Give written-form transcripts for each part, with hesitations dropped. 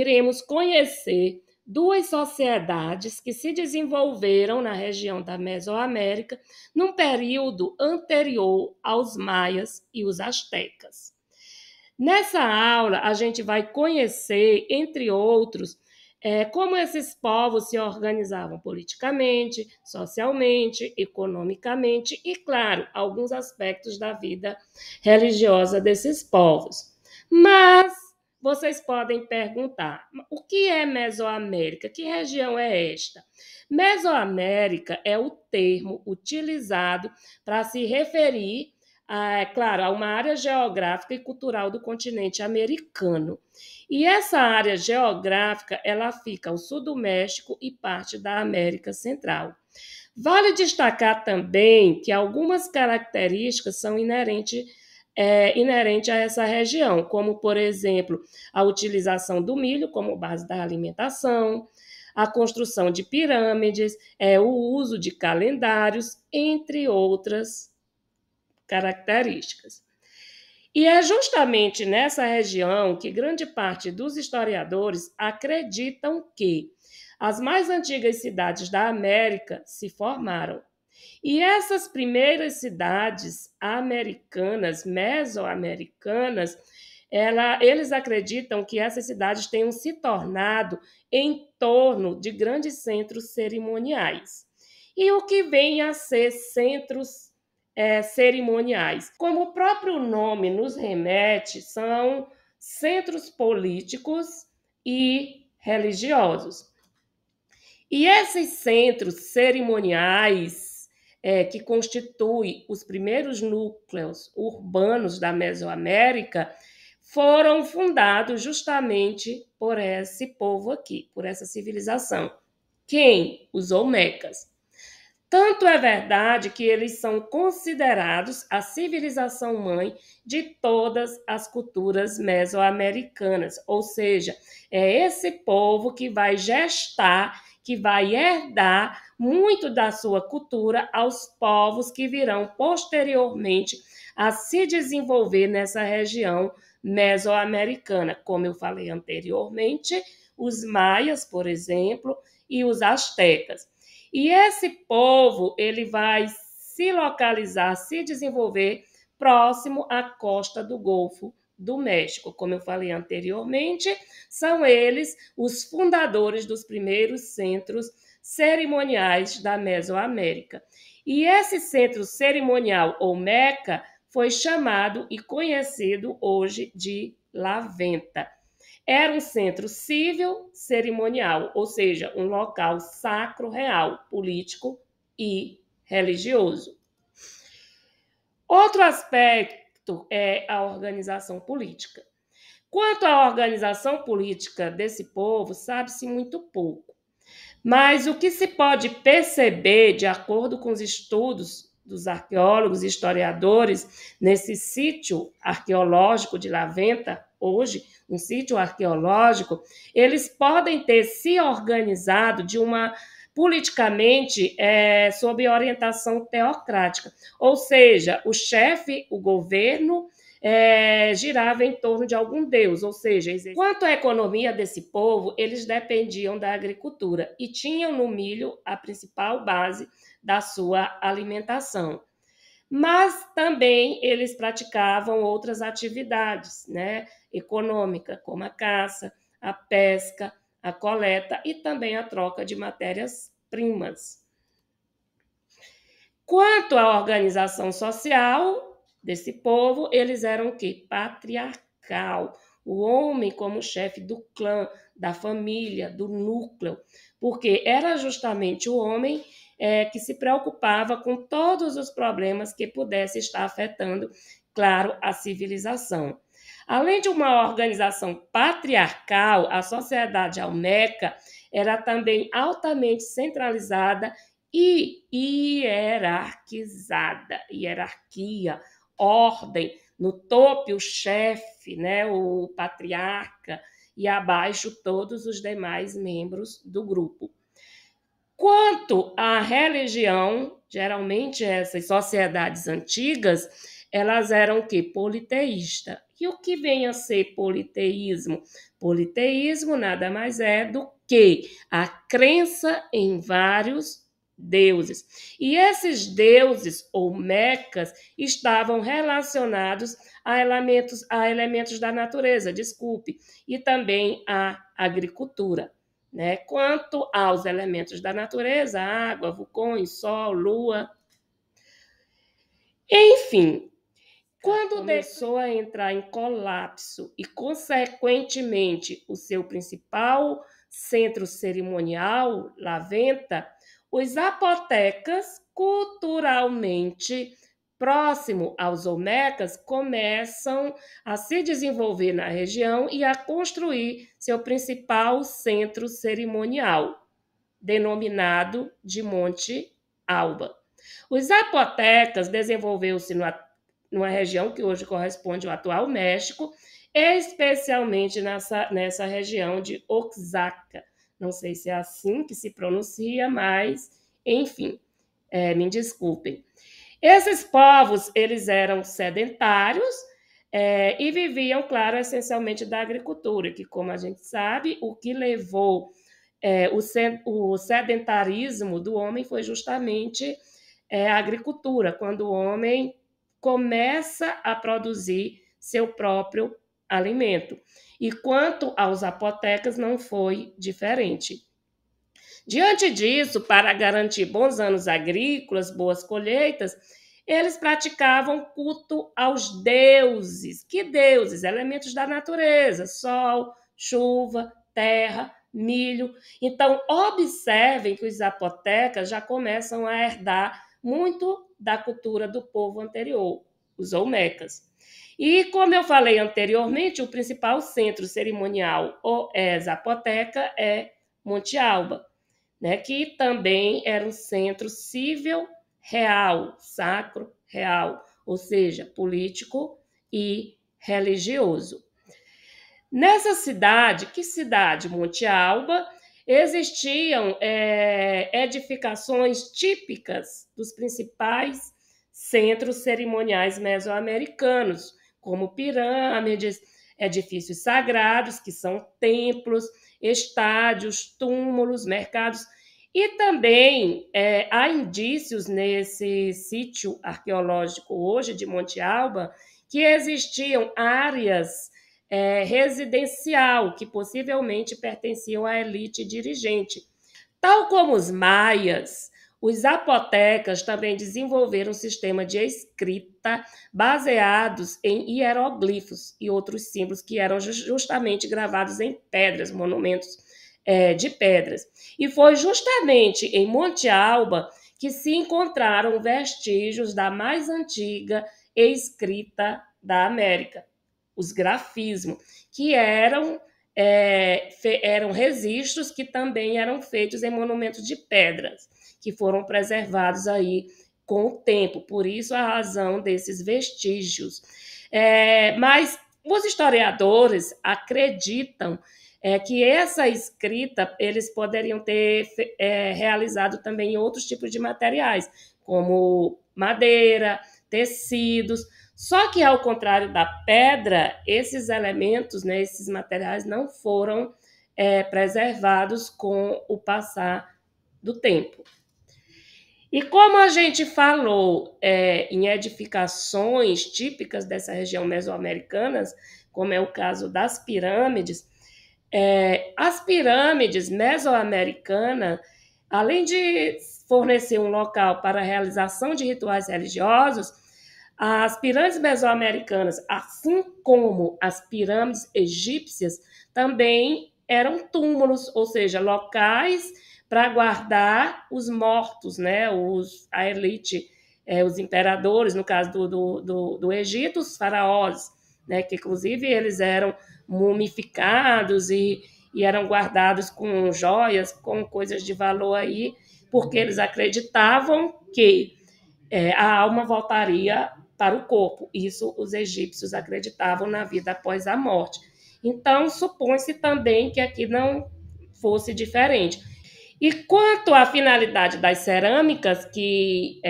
iremos conhecer duas sociedades que se desenvolveram na região da Mesoamérica num período anterior aos maias e os astecas. Nessa aula, a gente vai conhecer, entre outros, como esses povos se organizavam politicamente, socialmente, economicamente e, claro, alguns aspectos da vida religiosa desses povos. Mas vocês podem perguntar, o que é Mesoamérica? Que região é esta? Mesoamérica é o termo utilizado para se referir claro, a uma área geográfica e cultural do continente americano. E essa área geográfica, ela fica ao sul do México e parte da América Central. Vale destacar também que algumas características são inerentes a essa região, como, por exemplo, a utilização do milho como base da alimentação, a construção de pirâmides, o uso de calendários, entre outras características. E é justamente nessa região que grande parte dos historiadores acreditam que as mais antigas cidades da América se formaram. E essas primeiras cidades americanas, mesoamericanas, eles acreditam que essas cidades tenham se tornado em torno de grandes centros cerimoniais. E o que vem a ser centros cerimoniais? Como o próprio nome nos remete, são centros políticos e religiosos. E esses centros cerimoniais, que constituem os primeiros núcleos urbanos da Mesoamérica, foram fundados justamente por esse povo aqui, por essa civilização. Quem? Os olmecas. Tanto é verdade que eles são considerados a civilização mãe de todas as culturas mesoamericanas, ou seja, é esse povo que vai gestar, que vai herdar muito da sua cultura aos povos que virão posteriormente a se desenvolver nessa região mesoamericana, como eu falei anteriormente, os maias, por exemplo, e os astecas. E esse povo, ele vai se localizar, se desenvolver próximo à costa do Golfo do México. Como eu falei anteriormente, são eles os fundadores dos primeiros centros cerimoniais da Mesoamérica. E esse centro cerimonial, ou Meca, foi chamado e conhecido hoje de La Venta. Era um centro civil cerimonial, ou seja, um local sacro real, político e religioso. Outro aspecto é a organização política. Quanto à organização política desse povo, sabe-se muito pouco. Mas o que se pode perceber, de acordo com os estudos dos arqueólogos e historiadores, nesse sítio arqueológico de La Venta, hoje, um sítio arqueológico, eles podem ter se organizado politicamente sob orientação teocrática, ou seja, o chefe, o governo, girava em torno de algum deus, ou seja, quanto à economia desse povo, eles dependiam da agricultura e tinham no milho a principal base da sua alimentação. Mas também eles praticavam outras atividades, econômicas, como a caça, a pesca, a coleta e também a troca de matérias-primas. Quanto à organização social desse povo, eles eram o quê? Patriarcal. O homem como chefe do clã, da família, do núcleo, porque era justamente o homem que se preocupava com todos os problemas que pudessem estar afetando, claro, a civilização. Além de uma organização patriarcal, a sociedade olmeca era também altamente centralizada e hierarquizada. Hierarquia, ordem, no topo o chefe, o patriarca, e abaixo todos os demais membros do grupo. Quanto à religião, geralmente essas sociedades antigas, elas eram o quê? Politeísta. E o que vem a ser politeísmo? Politeísmo nada mais é do que a crença em vários deuses. E esses deuses ou mecas estavam relacionados a elementos da natureza, desculpe, e também à agricultura. Né? Quanto aos elementos da natureza, água, vulcões, sol, lua, enfim, quando começou a entrar em colapso e, consequentemente, o seu principal centro cerimonial, Laventa, os zapotecas, culturalmente próximo aos olmecas, começam a se desenvolver na região e a construir seu principal centro cerimonial, denominado de Monte Alba. Os zapotecas desenvolveu-se numa região que hoje corresponde ao atual México, especialmente nessa região de Oaxaca. Não sei se é assim que se pronuncia, mas, enfim, me desculpem. Esses povos, eles eram sedentários e viviam, claro, essencialmente da agricultura, que, como a gente sabe, o que levou o sedentarismo do homem foi justamente a agricultura, quando o homem começa a produzir seu próprio alimento. E quanto aos zapotecas, não foi diferente. Diante disso, para garantir bons anos agrícolas, boas colheitas, eles praticavam culto aos deuses. Que deuses? Elementos da natureza: sol, chuva, terra, milho. Então, observem que os zapotecas já começam a herdar muito da cultura do povo anterior, os olmecas. E, como eu falei anteriormente, o principal centro cerimonial zapoteca é Monte Alba, né, que também era um centro civil real, sacro real, ou seja, político e religioso. Nessa cidade, que cidade? Monte Alba, existiam edificações típicas dos principais centros cerimoniais mesoamericanos, como pirâmides, edifícios sagrados, que são templos, estádios, túmulos, mercados, e também há indícios nesse sítio arqueológico hoje de Monte Alba que existiam áreas residencial que possivelmente pertenciam à elite dirigente. Tal como os maias, os zapotecas também desenvolveram um sistema de escrita baseados em hieroglifos e outros símbolos que eram justamente gravados em pedras, monumentos de pedras. E foi justamente em Monte Alba que se encontraram vestígios da mais antiga escrita da América, os grafismos, que eram registros que também eram feitos em monumentos de pedras, que foram preservados aí com o tempo, por isso a razão desses vestígios. Mas os historiadores acreditam que essa escrita eles poderiam ter realizado também em outros tipos de materiais, como madeira, tecidos. Só que, ao contrário da pedra, esses elementos, né, esses materiais não foram preservados com o passar do tempo. E como a gente falou em edificações típicas dessa região mesoamericana, como é o caso das pirâmides, as pirâmides mesoamericanas, além de fornecer um local para a realização de rituais religiosos, as pirâmides mesoamericanas, assim como as pirâmides egípcias, também eram túmulos, ou seja, locais para guardar os mortos, né? A elite, os imperadores, no caso do Egito, os faraós, né? Que inclusive eles eram mumificados e eram guardados com joias, com coisas de valor aí, porque eles acreditavam que a alma voltaria para o corpo. Isso os egípcios acreditavam na vida após a morte. Então, supõe-se também que aqui não fosse diferente. E quanto à finalidade das cerâmicas, que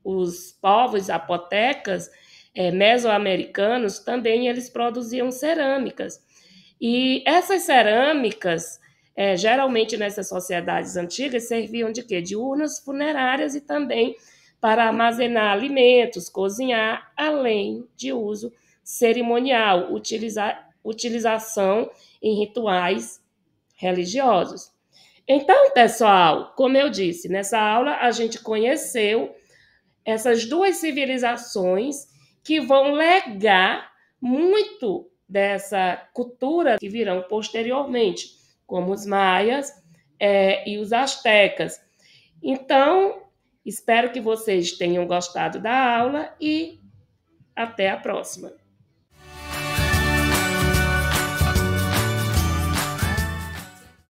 os povos zapotecas, mesoamericanos, também eles produziam cerâmicas. E essas cerâmicas, geralmente nessas sociedades antigas, serviam de quê? De urnas funerárias e também para armazenar alimentos, cozinhar, além de uso cerimonial, utilização em rituais religiosos. Então, pessoal, como eu disse, nessa aula a gente conheceu essas duas civilizações que vão legar muito dessa cultura que virão posteriormente, como os maias e os astecas. Então, espero que vocês tenham gostado da aula e até a próxima.